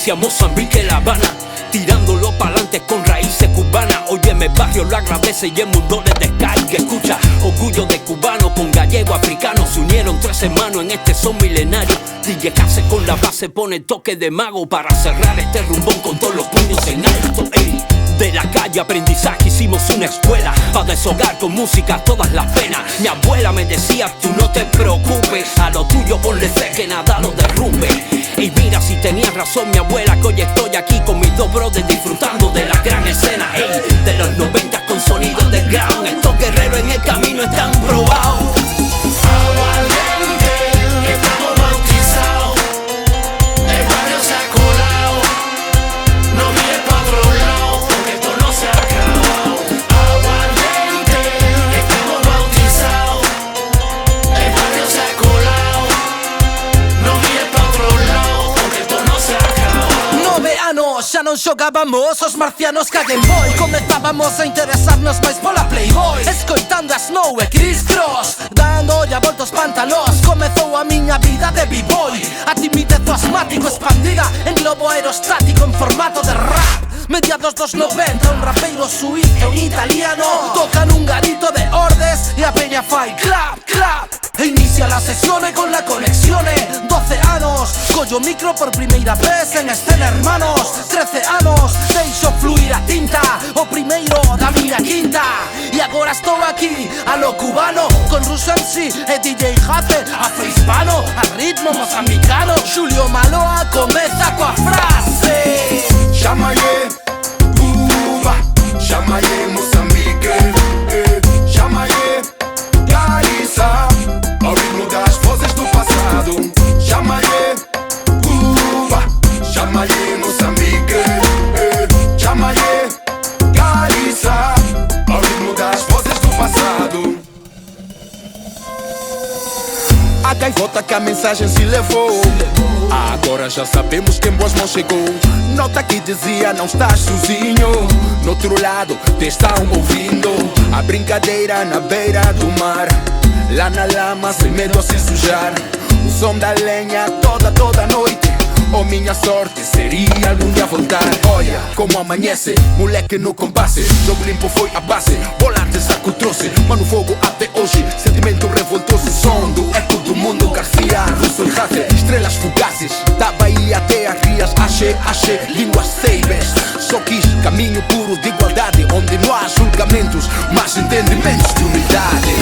Inicia Mozambique, La Habana, tirándolo pa'lante con raíces cubanas. Óyeme, barrio lo agradece y el mundo le descarga. Escucha, orgullo de cubano con gallego africano. Se unieron 3 hermanos en este son milenario. DJ Case con la base pone toque de mago para cerrar este rumbón con todos los puños en alto. Ey. De la calle aprendizaje hicimos una escuela para deshogar con música todas las penas. Mi abuela me decía, tú no te preocupes, a lo tuyo ponle fe que nada lo derrumbe. Y mira si tenía razón mi abuela, que hoy estoy aquí con mis 2 brothers disfrutando de la gran escena. Ey, de los 90 con sonidos de ground. Estos guerreros en el camino están probados. Xa non xogábamos os marcianos que a Game Boy. Comezábamos a interesarnos máis pola Playboy, escoitando a Snow e Chris Cross, dando a volta os pantalós. Comezou a miña vida de b-boy, a timidez do asmático expandida en globo aerostático en formato de rap. Mediados dos 90, un rapeiro suizo, un italiano, tocan un garito de Ordes e a peña fai clap, clap. E inicia la sesione con la conexione. 12 anos, collo micro por primeira vez en escena, hermanos. 13 anos, deixo fluir a tinta, o primeiro da miña quinta. E agora estou aquí, a lo cubano, con Russo MC e DJ Jace, afrohispano, a ritmo mozambicano. Julio Maloa comeza coa frase: Chamaye, Cuba, chamaye Moçambique, chamaye Garissa, ao ritmo das vozes do passado. Chamaye, Cuba, chamaye Moçambique, chamaye Garissa, ao ritmo das vozes do passado. A gaivota que a mensagem se levou. Agora já sabemos que em boas mãos chegou. Nota que dizia não estás sozinho. No outro lado te estão ouvindo. A brincadeira na beira do mar, lá na lama sem medo a se sujar. O som da lenha toda noite. Oh, minha sorte seria algum dia voltar. Olha como amanhece, moleque no compasse. Jogo limpo foi a base, bolar de saco trouxe. Mano fogo até hoje, sentimento revoltoso. Som do eco do mundo, Garcia, Russo e Jace. Estrelas fugaces, da Bahia até as rias. Axé, línguas ceibes. Só quis caminho puro de igualdade, onde não há julgamentos, mas entendimentos de unidade.